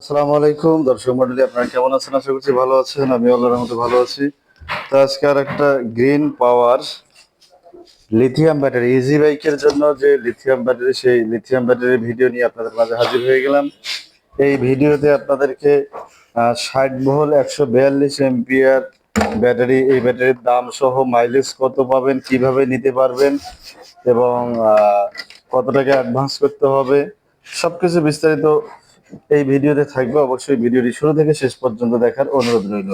আসসালামু আলাইকুম দর্শক মণ্ডলী, আপনারা কেমন আছেন? আশা করছি ভালো আছেন। আমি আল্লাহর রহমতে ভালো আছি। তো আজকে আর একটা গ্রিন পাওয়ার লিথিয়াম ব্যাটারি ইজি বাইকের জন্য যে লিথিয়াম ব্যাটারি, সেই লিথিয়াম ব্যাটারির ভিডিও নিয়ে আপনাদের মাঝে হাজির হয়ে গেলাম। এই ভিডিওতে আপনাদেরকে 60 ভোল্ট 142 এম্পিয়ার ব্যাটারি, এই ব্যাটারির দাম সহ মাইলেজ কত পাবেন, কিভাবে নিতে পারবেন এবং কত টাকা অ্যাডভান্স করতে হবে, সবকিছু বিস্তারিত এই ভিডিওতে থাকবে। অবশ্যই ভিডিওটি শুরু থেকে শেষ পর্যন্ত দেখার অনুরোধ রইল।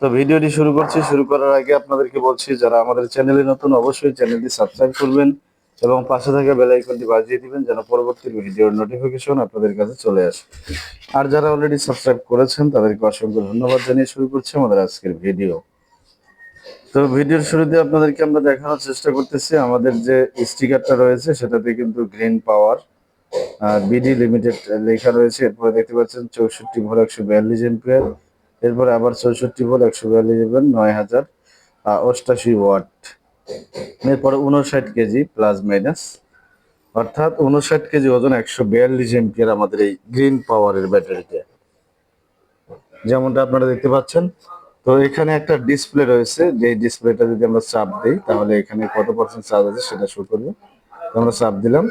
তো ভিডিওটি শুরু করছি। শুরু করার আগে আপনাদেরকে বলছি, যারা আমাদের চ্যানেলে নতুন অবশ্যই চ্যানেলটি সাবস্ক্রাইব করবেন এবং পাশে থাকা বেল আইকনটি বাজিয়ে দিবেন যেন পরবর্তী ভিডিওর নোটিফিকেশন আপনাদের কাছে চলে আসে। আর যারা অলরেডি সাবস্ক্রাইব করেছেন তাদেরকে অসংখ্য ধন্যবাদ জানিয়ে শুরু করছি আমাদের আজকের ভিডিও। তো ভিডিওর শুরুতে আপনাদেরকে আমরা দেখানোর চেষ্টা করতেছি আমাদের যে স্টিকারটা রয়েছে সেটাতে কিন্তু গ্রিন পাওয়ার বিডি লিমিটেড লেখা রয়েছে। এরপরে দেখতে পাচ্ছেন 64 ভোল্ট 142 এম্পিয়ার, এরপরে আবার 64 ভোল্ট 142 9088 ওয়াট, এরপরে 59 কেজি প্লাস মাইনাস, অর্থাৎ 59 কেজি ওজন 142 এম্পিয়ার আমাদের এই গ্রিন পাওয়ারের ব্যাটারিতে, যেমনটা আপনারা দেখতে পাচ্ছেন। তো এখানে একটা ডিসপ্লে রয়েছে, যে ডিসপ্লেটা যদি আমরা চাপ দিই তাহলে এখানে কত পার্সেন্ট চার্জ আছে সেটা শো করবে। আমরা চাপ দিলাম,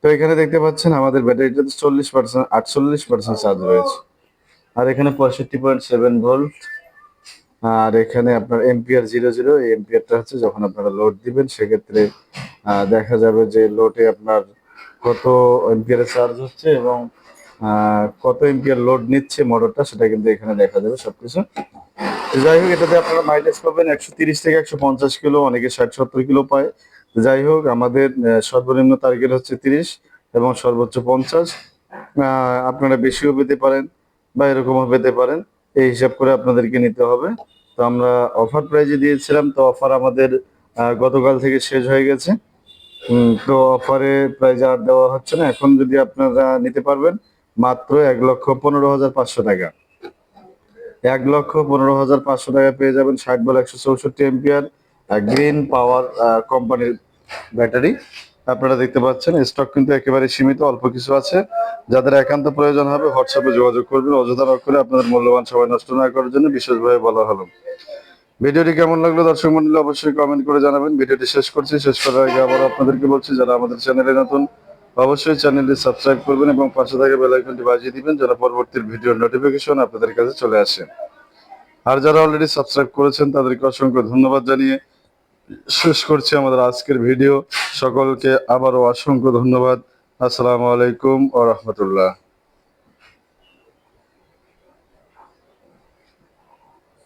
তো এখানে দেখতে পাচ্ছেন আমাদের ব্যাটারিটাতে 40% 48% চার্জ রয়েছে। আর এখানে 65.7 ভোল্ট। আর এখানে আপনার এম্পিয়ার 00, এই এম্পিয়ারটা হচ্ছে যখন আপনারা লোড দিবেন সেক্ষেত্রে দেখা যাবে যে লোডে আপনার কত এম্পিয়ারে চার্জ হচ্ছে এবং কত এম্পিয়ার লোড নিচ্ছে মোটরটা, সেটা কিন্তু এখানে দেখা যাবে সবকিছু। যাই হোক, এটাতে আপনারা মাইলেজ পাবেন 130 থেকে 150 কিলো, অনেকে 60-70 কিলো পায়। যাই হোক, আমাদের সর্বনিম্ন টার্গেট হচ্ছে 30 এবং সর্বোচ্চ 50। আপনারা বেশিও পেতে পারেন বা এরকমও পেতে পারেন, এই হিসাব করে আপনাদেরকে নিতে হবে। তো আমরা অফার প্রাইজে দিয়েছিলাম, তো অফার আমাদের গতকাল থেকে শেষ হয়ে গেছে। তো অফারে প্রাইজ আর দেওয়া হচ্ছে না। এখন যদি আপনারা নিতে পারবেন মাত্র 1,15,500 টাকা, 1,15,500 টাকা পেয়ে যাবেন 60 ভোল্ট 164 এম্পিয়ার গ্রিন পাওয়ার কোম্পানির ব্যাটারি। আপনারা দেখতে পাচ্ছেন স্টক কিন্তু একেবারে সীমিত, অল্প কিছু আছে। যাদের একান্ত প্রয়োজন হবে হোয়াটসঅ্যাপে যোগাযোগ করবেন, অযথা নক করে আপনাদের মূল্যবান সময় নষ্ট না করার জন্য বিশেষভাবে বলা হলো। ভিডিওটি কেমন লাগলো দর্শক মন্ডলী অবশ্যই কমেন্ট করে জানাবেন। ভিডিওটি শেষ করছি। শেষ করার আগে আবার আপনাদেরকে বলছি, যারা আমাদের চ্যানেলে নতুন অবশ্যই চ্যানেলটি সাবস্ক্রাইব করবেন এবং পাশে থাকা বেল আইকনটি বাজিয়ে দিবেন যেন পরবর্তী ভিডিওর নোটিফিকেশন আপনাদের কাছে চলে আসে। আর যারা অলরেডি সাবস্ক্রাইব করেছেন তাদেরকে অসংখ্য ধন্যবাদ জানিয়ে শেষ করছি আমাদের আজকের ভিডিও। সকলকে আবারও অসংখ্য ধন্যবাদ। আসসালামু আলাইকুম ওয়া রাহমাতুল্লাহ।